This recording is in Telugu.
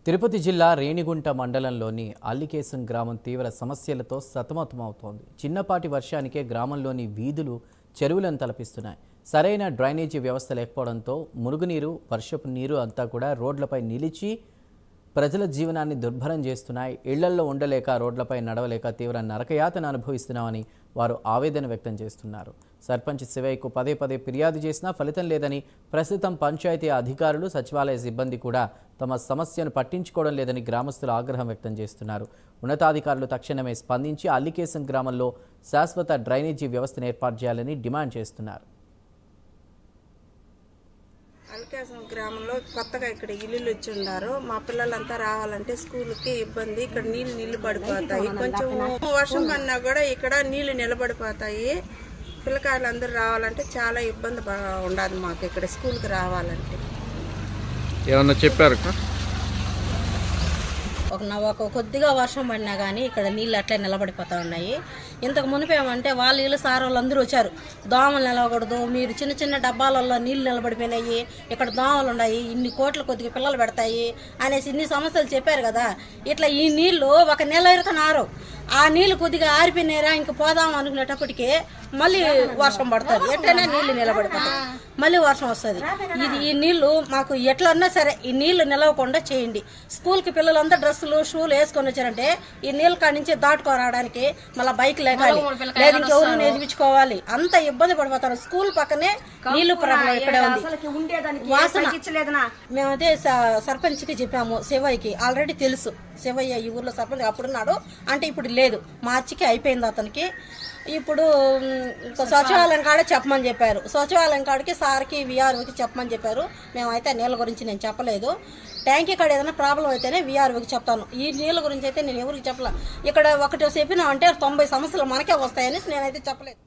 తిరుపతి జిల్లా రేణిగుంట మండలంలోని అల్లికేశం గ్రామం తీవ్ర సమస్యలతో సతమతమవుతోంది. చిన్నపాటి వర్షానికే గ్రామంలోని వీధులు చెరువులను తలపిస్తున్నాయి. సరైన డ్రైనేజీ వ్యవస్థ లేకపోవడంతో మురుగునీరు, వర్షపు నీరు అంతా కూడా రోడ్లపై నిలిచి ప్రజల జీవనాన్ని దుర్భరం చేస్తున్నాయి. ఇళ్లల్లో ఉండలేక, రోడ్లపై నడవలేక తీవ్ర నరకయాతన అనుభవిస్తున్నామని వారు ఆవేదన వ్యక్తం చేస్తున్నారు. సర్పంచ్ శివయ్యకు పదే పదే ఫిర్యాదు చేసినా ఫలితం లేదని, ప్రస్తుతం పంచాయతీ అధికారులు, సచివాలయ సిబ్బంది కూడా తమ సమస్యను పట్టించుకోవడం లేదని గ్రామస్తులు ఆగ్రహం వ్యక్తం చేస్తున్నారు. ఉన్నతాధికారులు తక్షణమే స్పందించి అల్లికేశం గ్రామంలో శాశ్వత డ్రైనేజీ వ్యవస్థను ఏర్పాటు చేయాలని డిమాండ్ చేస్తున్నారు. అల్లికేశం గ్రామంలో కొత్తగా ఇక్కడ ఇల్లులు వచ్చి ఉన్నారు. మా పిల్లలంతా రావాలంటే స్కూల్కి ఇబ్బంది. ఇక్కడ నీళ్లు పడిపోతాయి. కొంచెం వర్షం పడినా కూడా ఇక్కడ నీళ్లు నిలబడిపోతాయి. పిల్లకాయలు అందరూ రావాలంటే చాలా ఇబ్బంది ఉండదు మాకు ఇక్కడ స్కూల్కి రావాలంటే. ఏమన్నా చెప్పారు? ఒక కొద్దిగా వర్షం పడినా కానీ ఇక్కడ నీళ్ళు అట్లే నిలబడిపోతూ ఉన్నాయి. ఇంతకు మునిపేమంటే వాళ్ళు వీళ్ళు సార్ వాళ్ళు అందరూ వచ్చారు, దోమలు నిలవకూడదు, మీరు చిన్న చిన్న డబ్బాలలో నీళ్ళు నిలబడిపోయినాయి, ఇక్కడ దోమలు ఉన్నాయి, ఇన్ని కోట్లు కొద్దిగా పిల్లలు పెడతాయి అనేసి ఇన్ని సమస్యలు చెప్పారు కదా. ఇట్లా ఈ నీళ్లు ఒక నెల ఇరుకున్నారు. ఆ నీళ్లు కొద్దిగా ఆరిపోయినారా ఇంక పోదాం అనుకునేటప్పటికి మళ్ళీ వర్షం పడుతుంది. ఎట్లయినా నీళ్లు నిలబడిపోతాయి, మళ్ళీ వర్షం వస్తుంది. ఈ నీళ్లు మాకు ఎట్లన్నా సరే ఈ నీళ్లు నిలవకుండా చేయండి. స్కూల్కి పిల్లలంతా డ్రెస్సులు, షూలు వేసుకొని వచ్చారంటే ఈ నీళ్ళ కాడి నుంచి దాటుకోరావడానికి మళ్ళీ బైక్ లేకాలి, లేదు ఇంకెవరు నేర్పించుకోవాలి. అంత ఇబ్బంది పడిపోతారు. స్కూల్ పక్కనే నీళ్లు ప్రాబ్లం ఇక్కడే ఉంది. వాసన మేమైతే సర్పంచ్కి చెప్పాము, శివయ్యకి ఆల్రెడీ తెలుసు. శివయ్య ఈ ఊర్లో సర్పంచ్ అప్పుడున్నాడు అంటే ఇప్పుడు లేదు, మార్చికి అయిపోయింది అతనికి. ఇప్పుడు సచివాలయం కాడ చెప్పమని చెప్పారు. సచివాలయం కాడికి సార్కి, విఆర్ఓకి చెప్పమని చెప్పారు. మేమైతే నీళ్ళ గురించి నేను చెప్పలేదు. ట్యాంకీ కాడ ఏదైనా ప్రాబ్లం అయితేనే విఆర్ఓకి చెప్తాను. ఈ నీళ్ళ గురించి అయితే నేను ఎవరికి చెప్పలే. ఇక్కడ ఒకటి చెప్పినా అంటే 90 సమస్యలు మనకే వస్తాయని నేనైతే చెప్పలేదు.